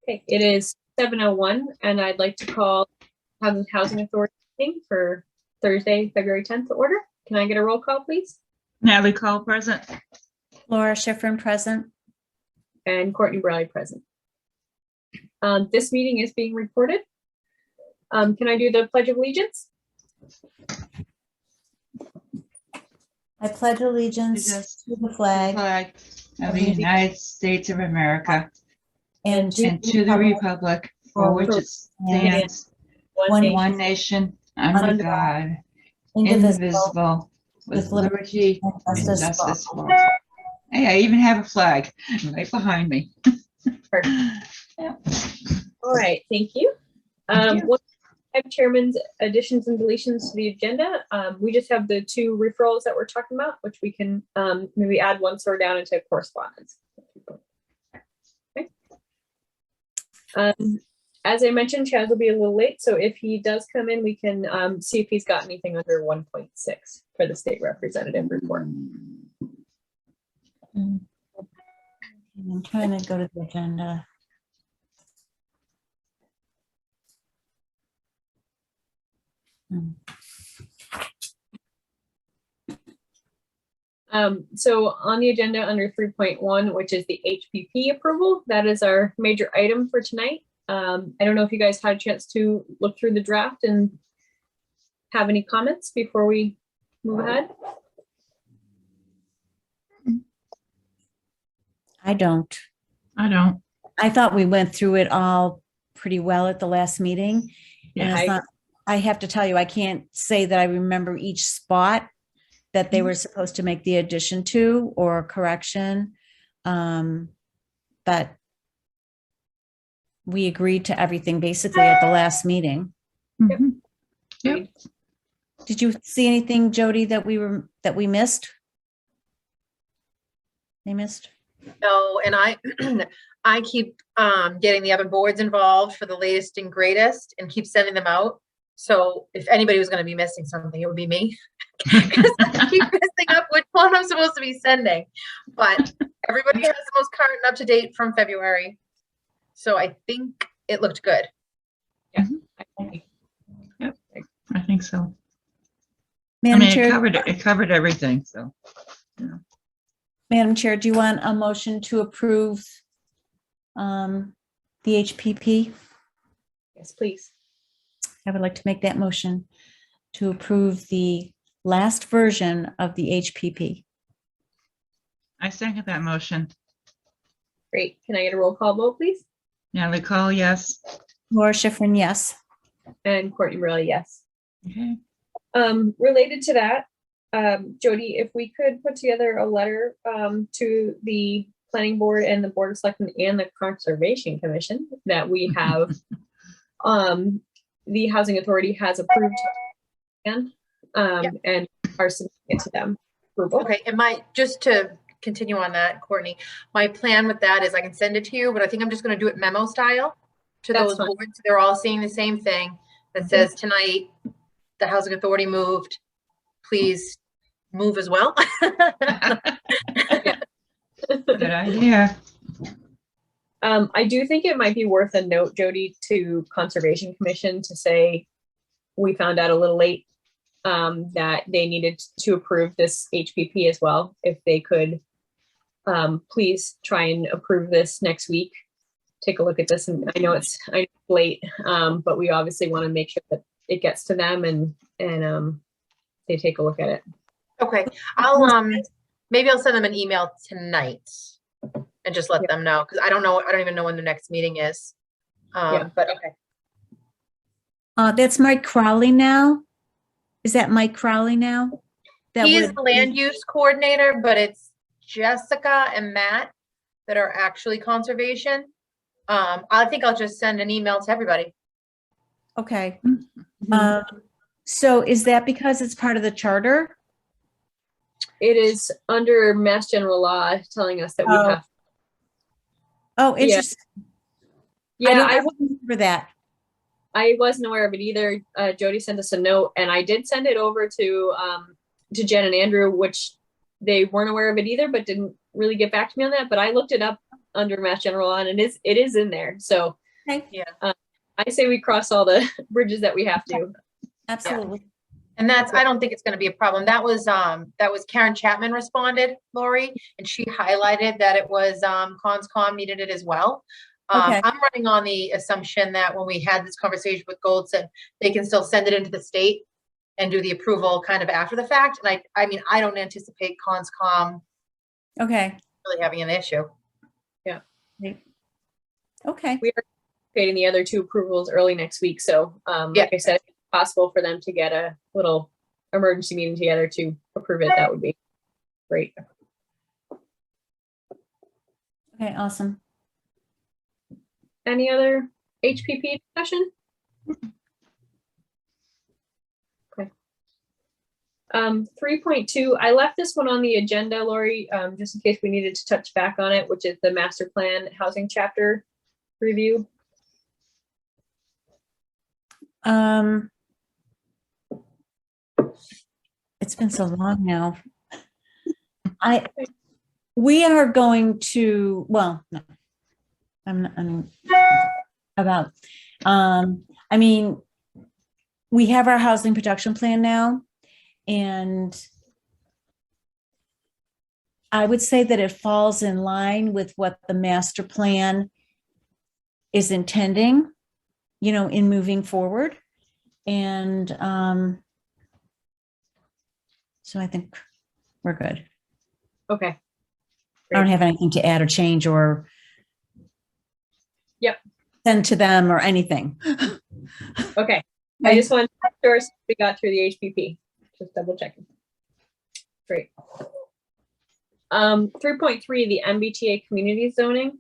Okay, it is 7:01, and I'd like to call Housing Authority meeting for Thursday, February 10th to order. Can I get a roll call, please? Natalie Cole, present. Laura Schifrin, present. And Courtney Briley, present. This meeting is being recorded. Can I do the Pledge of Allegiance? I pledge allegiance to the flag Of the United States of America and and to the republic for which it stands, one nation, under God, indivisible, with liberty and justice for all. Hey, I even have a flag right behind me. Perfect. Yeah. All right, thank you. Thank you. What have chairman's additions and deletions to the agenda? We just have the two referrals that we're talking about, which we can maybe add once we're down into correspondence. Okay. As I mentioned, Chaz will be a little late, so if he does come in, we can see if he's got anything under 1.6 for the state representative report. I'm trying to go to the agenda. So on the agenda under 3.1, which is the HPP approval, that is our major item for tonight. I don't know if you guys had a chance to look through the draft and have any comments before we move ahead. I don't. I thought we went through it all pretty well at the last meeting. And Yeah, it's not, I have to tell you, I can't say that I remember each spot that they were supposed to make the addition to or correction. But we agreed to everything basically at the last meeting. Mhm. Yep. Did you see anything, Jody, that we missed? They missed? No, and I keep getting the other boards involved for the latest and greatest and keep sending them out. So if anybody was going to be missing something, it would be me. Because I keep messing up which one I'm supposed to be sending. But everybody has the most current and up to date from February. So I think it looked good. Yeah. Yep, I think so. Madam It Chair, covered everything, so. Madam Chair, do you want a motion to approve the HPP? Yes, please. I would like to make that motion to approve the last version of the HPP. I second that motion. Great. Can I get a roll call vote, please? Natalie Cole, yes. Laura Schifrin, yes. And Courtney Briley, yes. Okay. Related to that, Jody, if we could put together a letter to the planning board and the board of selectmen and the conservation commission that we have the housing authority has approved and are submitting it to them. Approval. Okay, and just to continue on that, Courtney, my plan with that is I can send it to you, but I think I'm just going to do it memo style to That's those fine. boards. They're all seeing the same thing that says tonight the housing authority moved. Please move as well. Good idea. I do think it might be worth a note, Jody, to Conservation Commission to say we found out a little late that they needed to approve this HPP as well. If they could please try and approve this next week. Take a look at this, and I know it's late, but we obviously want to make sure that it gets to them and they take a look at it. Okay, maybe I'll send them an email tonight and just let them know, because I don't even know when the next meeting is. But okay. That's Mike Crowley now. Is that Mike Crowley now? He is the land use coordinator, but it's Jessica and Matt that are actually conservation. I think I'll just send an email to everybody. Okay. So is that because it's part of the charter? It is under Mass General Law telling us that we have. Oh, interesting. Yeah, I wasn't for that. I wasn't aware of it either. Jody sent us a note, and I did send it over to Jen and Andrew, which they weren't aware of it either, but didn't really get back to me on that. But I looked it up under Mass General Law, and it is in there. So Okay, I say we cross all the bridges that we have to. absolutely. And that's, I don't think it's gonna be a problem. That was Karen Chapman responded, Lori, and she highlighted that it was, Conscom needed it as well. Okay. I'm running on the assumption that when we had this conversation with Goldson, they can still send it into the state and do the approval kind of after the fact. And I mean, I don't anticipate Conscom Okay, really having an issue. okay, We are creating the other two approvals early next week. So like I said, if it's possible for them to get a little emergency meeting together to approve it, that would be great. okay, awesome. Any other HPP discussion? Okay. 3.2, I left this one on the agenda, Lori, just in case we needed to touch back on it, which is the master plan housing chapter review. It's been so long now. We are going to, well, no, I mean, we have our housing production plan now, and I would say that it falls in line with what the master plan is intending, you know, in moving forward. And so I think we're good. Okay. I don't have anything to add or change or send to them or anything. Okay. I just wanted to make sure we got through the HPP. Just double checking. Great. 3.3, the MBTA community zoning.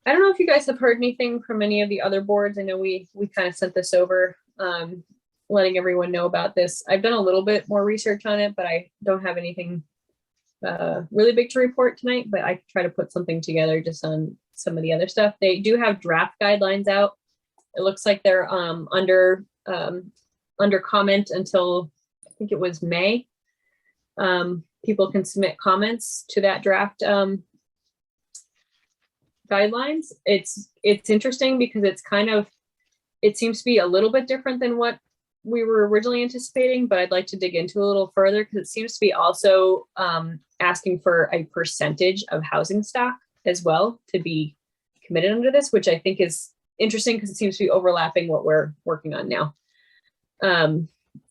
I don't know if you guys have heard anything from any of the other boards. I know we kind of sent this over, letting everyone know about this. I've done a little bit more research on it, but I don't have anything really big to report tonight, but I try to put something together just on some of the other stuff. They do have draft guidelines out. It looks like they're under comment until I think it was May. People can submit comments to that draft guidelines. It's interesting because it's it seems to be a little bit different than what we were originally anticipating, but I'd like to dig into a little further because it seems to be also asking for a percentage of housing stock as well to be committed under this, which I think is interesting because it seems to be overlapping what we're working on now. And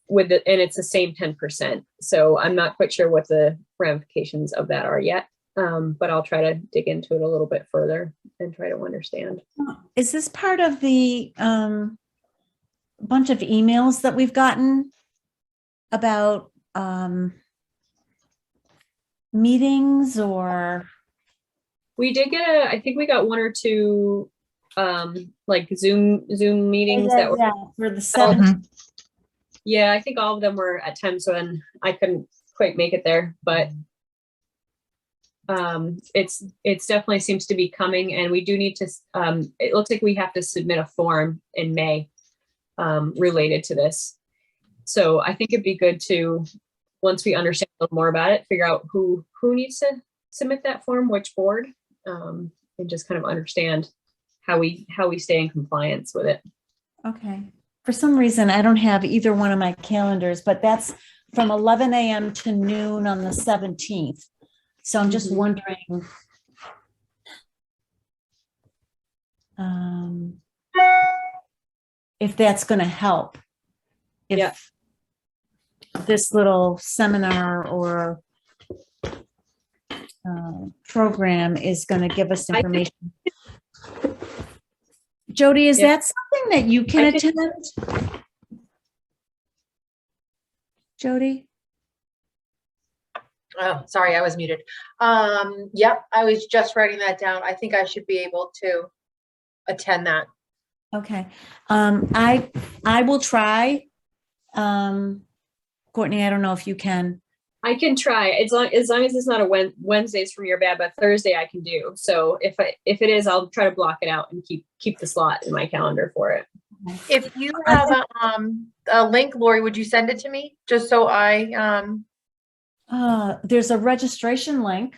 it's the same 10%. So I'm not quite sure what the ramifications of that are yet, but I'll try to dig into it a little bit further and try to understand. Is this part of the bunch of emails that we've gotten about meetings, or? We did get I think we got one or two like Zoom meetings that were for the 7th. Yeah, I think all of them were at 10, so then I couldn't quite make it there, but it's definitely seems to be coming, and we do need to, it looks like we have to submit a form in May related to this. So I think it'd be good to, once we understand a little more about it, figure out who needs to submit that form, which board, and just kind of understand how we stay in compliance with it. Okay. For some reason, I don't have either one of my calendars, but that's from 11 a.m. to noon on the 17th. So I'm just wondering if that's going to help. If this little seminar or program is going to give us information. Jody, is that something that you can attend? Jody? Oh, sorry, I was muted. Yep, I was just writing that down. I think I should be able to attend that. Okay. I will try. Courtney, I don't know if you can. I can try, as long as it's not a Wednesdays for me or bad, but Thursday I can do. So if it is, I'll try to block it out and keep the slot in my calendar for it. If you have a link, Lori, would you send it to me just so I There's a registration link.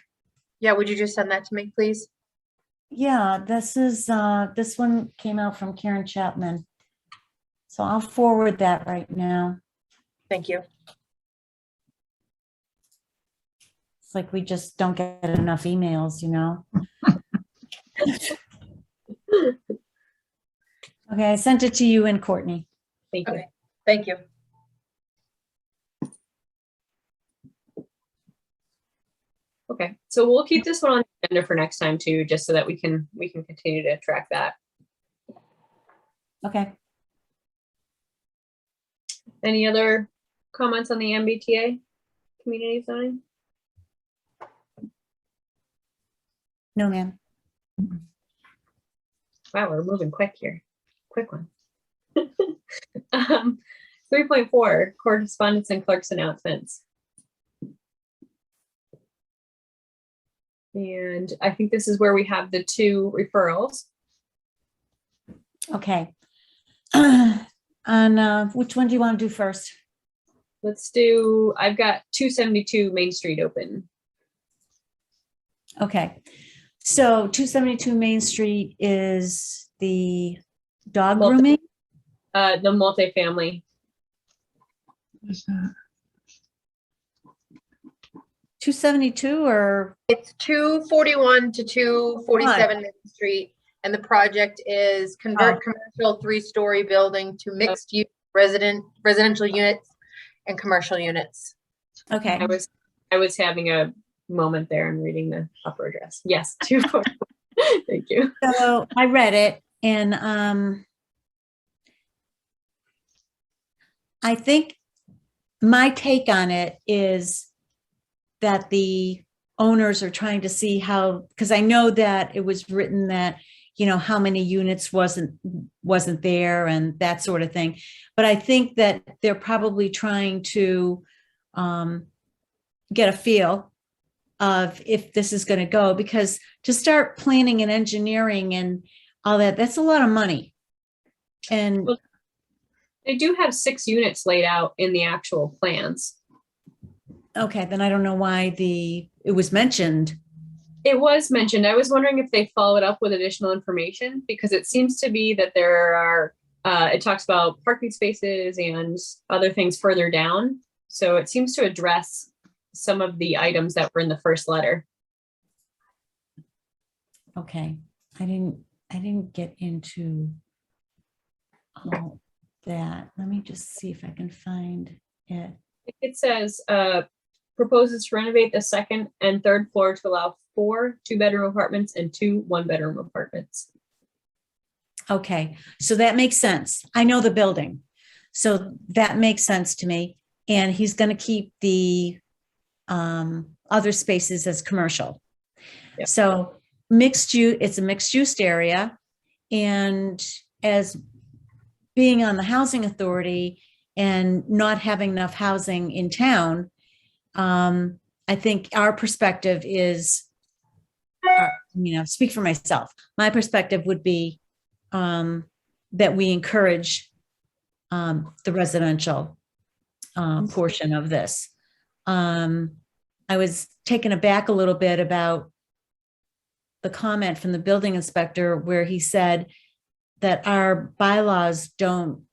yeah, would you just send that to me, please? Yeah, this one came out from Karen Chapman. So I'll forward that right now. Thank you. It's like we just don't get enough emails, you know? Okay, I sent it to you and Courtney. Thank you. Okay. Thank you. Okay, so we'll keep this one on the agenda for next time too, just so that we can continue to track that. Okay. Any other comments on the MBTA community zoning? No, ma'am. Wow, we're moving quick here. Quick one. 3.4, correspondence and clerks announcements. And I think this is where we have the 2 referrals. Okay. On which one do you want to do first? Let's do, I've got 272 Main Street open. Okay. So 272 Main Street is the dog Multi- grooming? The multifamily. What's that? 272 or, It's 241 to 247 Main Street, and the project is convert commercial 3-story building to mixed use residential units and commercial units. okay. I was having a moment there and reading the upper address. Yes, 241. Thank you. So I read it and I think my take on it is that the owners are trying to see how, because I know that it was written that, you know, how many units wasn't there and that sort of thing. But I think that they're probably trying to get a feel of if this is going to go, because to start planning and engineering and all that, that's a lot of money. And Well, they do have 6 units laid out in the actual plans. okay, then I don't know why it was mentioned. It was mentioned. I was wondering if they followed up with additional information, because it seems to be that there are, it talks about parking spaces and other things further down. So it seems to address some of the items that were in the first letter. Okay, I didn't get into all that. Let me just see if I can find it. It says, proposes to renovate the 2nd and 3rd floor to allow 4 2-bedroom apartments and 2 1-bedroom apartments. Okay, so that makes sense. I know the building. So that makes sense to me. And he's going to keep the other spaces as commercial. Yep. So mixed use, it's a mixed use area. And as being on the housing authority and not having enough housing in town, I think our perspective is, speak for myself. My perspective would be that we encourage the residential portion of this. I was taken aback a little bit about the comment from the building inspector where he said that our bylaws don't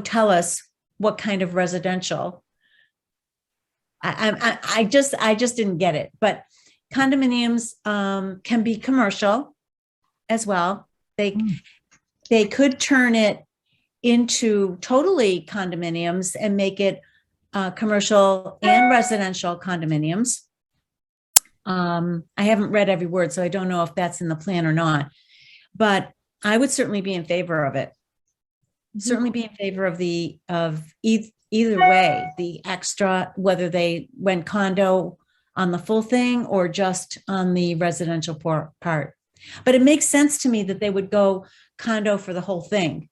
tell us what kind of residential. I just didn't get it, but condominiums can be commercial as well. They could turn it into totally condominiums and make it commercial and residential condominiums. I haven't read every word, so I don't know if that's in the plan or not, but I would certainly be in favor of it. Certainly be in favor of either way, the extra, whether they went condo on the full thing or just on the residential part. But it makes sense to me that they would go condo for the whole thing.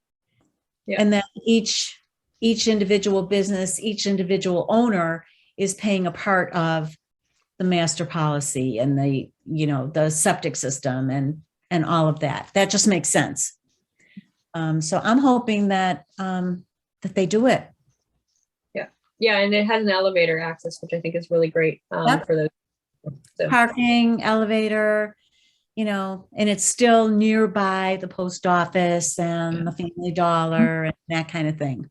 Yeah. And that each individual business, each individual owner is paying a part of the master policy and the septic system and all of that. That just makes sense. So I'm hoping that they do it. Yeah, and it has an elevator access, which I think is really great Yep. for those. So. Parking, elevator, you know, and it's still nearby the post office and the Family Dollar and that kind of thing.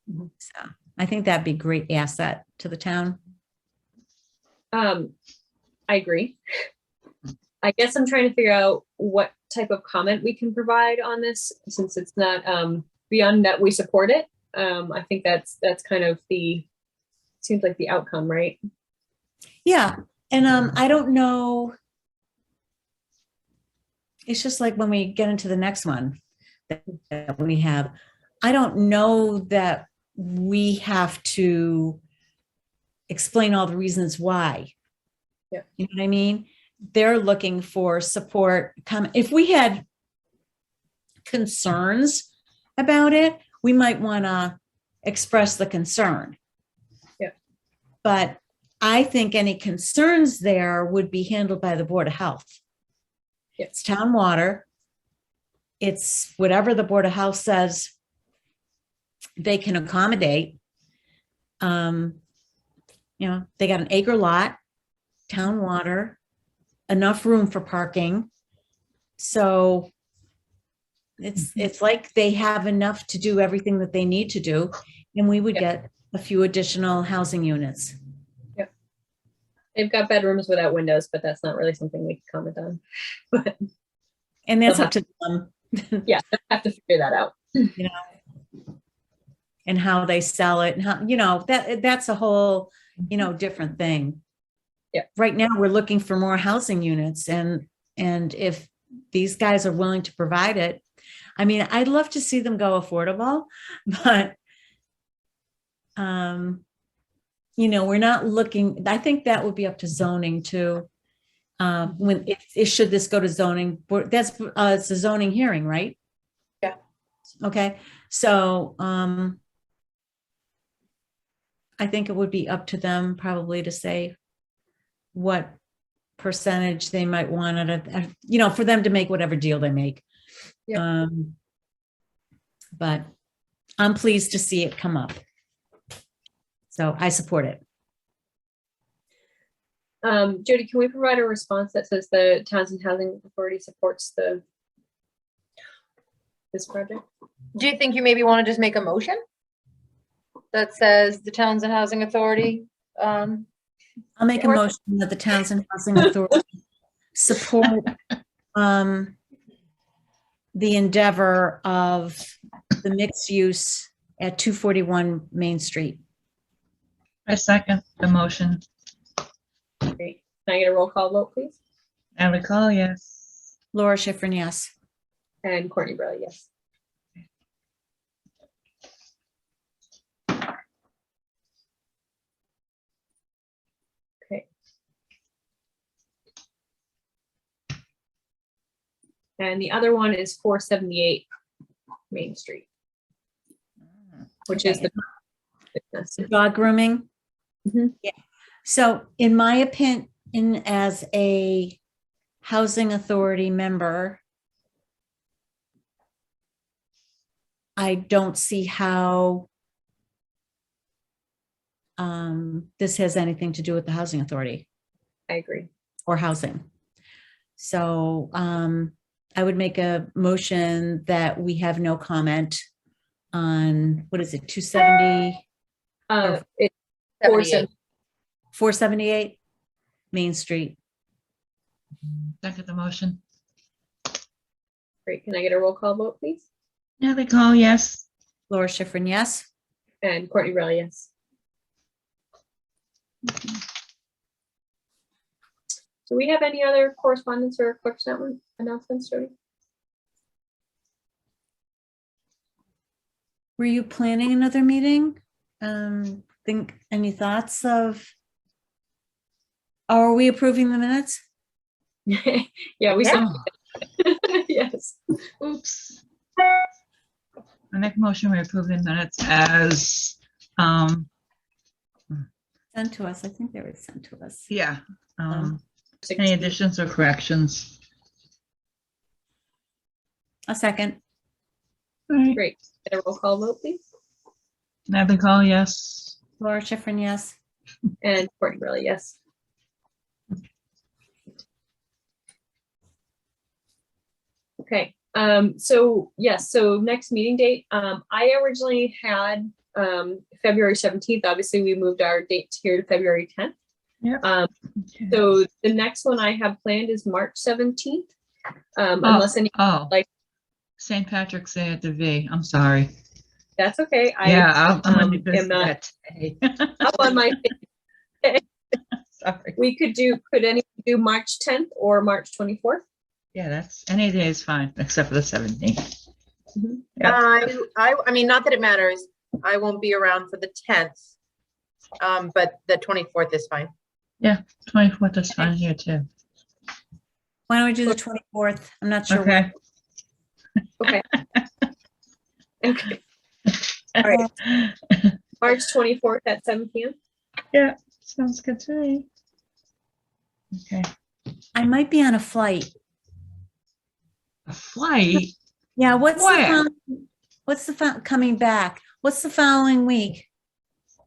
So I think that'd be a great asset to the town. I agree. I guess I'm trying to figure out what type of comment we can provide on this, since it's not beyond that we support it. I think that's kind of seems like the outcome, right? Yeah. And I don't know. It's just like when we get into the next one that we have, I don't know that we have to explain all the reasons why. Yeah. You know what I mean? They're looking for support. If we had concerns about it, we might want to express the concern. Yeah. But I think any concerns there would be handled by the Board of Health. Yeah. It's town water. It's whatever the Board of Health says they can accommodate. You know, they got an acre lot, town water, enough room for parking. So it's like they have enough to do everything that they need to do, and we would get a few additional housing units. Yep. They've got bedrooms without windows, but that's not really something we can comment on. But And that's up to them. yeah, they'll have to figure that out. You know, and how they sell it, and how, you know, that's a whole, you know, different thing. Yeah. Right now we're looking for more housing units, and if these guys are willing to provide it, I mean, I'd love to see them go affordable, but you know, we're not looking, I think that would be up to zoning too. When if should this go to zoning, that's it's a zoning hearing, right? Yeah. Okay. So I think it would be up to them probably to say what percentage they might want it, you know, for them to make whatever deal they make. Yeah. But I'm pleased to see it come up. So I support it. Jody, can we provide a response that says the Townsend Housing Authority supports this project? Do you think you maybe want to just make a motion that says the Townsend Housing Authority? I'll make a motion that the Townsend Housing Authority support the endeavor of the mixed use at 241 Main Street. I second the motion. Great. Can I get a roll call vote, please? Natalie Cole, yes. Laura Schifrin, yes. And Courtney Briley, yes. Okay. And the other one is 478 Main Street, which is the Dog grooming. Mhm. Yeah. So in my opinion, as a housing authority member, I don't see how this has anything to do with the housing authority I agree. or housing. So I would make a motion that we have no comment on, what is it, 270? It's 78. 478 Main Street. Second the motion. Great. Can I get a roll call vote, please? Natalie Cole, yes. Laura Schifrin, yes. And Courtney Briley, yes. Do we have any other correspondence or clerk's announcements, Jody? Were you planning another meeting? Any thoughts of, are we approving the minutes? Yeah, we said Oh, yes. oops. I make a motion, we approve the minutes as, Sent to us. I think they were sent to us. yeah. Any 16. additions or corrections? A second. All right. Great. Get a roll call vote, please. Natalie Cole, yes. Laura Schifrin, yes. And Courtney Briley, yes. Okay, so yes, so next meeting date, I originally had, February 17th. Obviously, we moved our dates here to February 10th. Yeah. Okay. So the next one I have planned is March 17th. Unless any, like- St. Patrick's Day at the V. I'm sorry. that's okay. Yeah, I'm gonna am miss not that day. up on my, Sorry. could anyone do March 10th or March 24th? Yeah, that's any day is fine except for the 17th. Mhm. Yeah. I mean, not that it matters. I won't be around for the 10th. But the 24th is fine. 24th is fine here too. Why don't we do the 24th? I'm not sure. Okay. Okay. Okay, all right. March 24th at 7 p.m. Yeah, sounds good to me. Okay. I might be on a flight. A flight? Yeah, Where? coming back? What's the following week?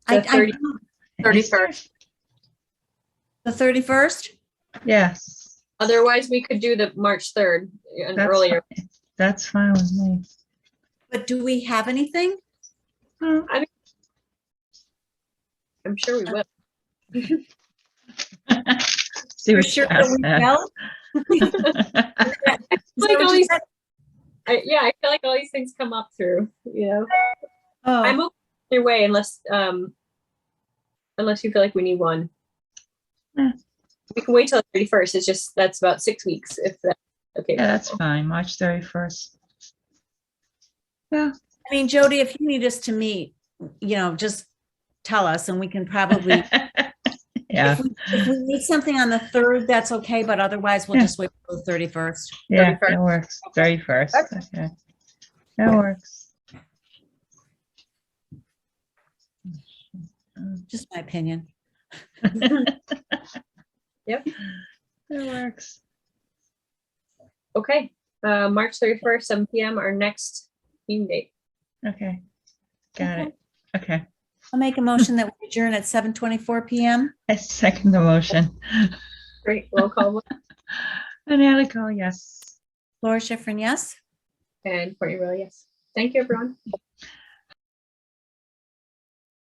The 30 31st. The 31st? Yes. Otherwise, we could do the March 3rd and That's earlier. fine. That's fine with me. But do we have anything? Oh, I'm sure we will. see You're what sure you that asked we that. will? Like all you these- said? Yeah, I feel like all these things come up through, you know. I'm Oh, okay either way, unless you feel like we need one. Yeah. We can wait till the 31st. It's just, that's about 6 weeks if that's okay. Yeah, that's fine. March 31st. Yeah. I mean, Jody, if you need us to meet, just tell us and we can probably, Yeah. if we need something on the 3rd, that's okay, but otherwise we'll Yeah. just wait till the 31st. Yeah, 31st. that works. 31st. Okay. That works. Just my opinion. Yep. That works. Okay, March 31st, 7 p.m. our next meeting date. Okay. Got it. Okay. I'll make a motion that we adjourn at 7:24 p.m. I second the motion. Great, roll call. And Anna call, yes. Laura Schifrin, yes? And Courtney Rowe, yes. Thank you, everyone.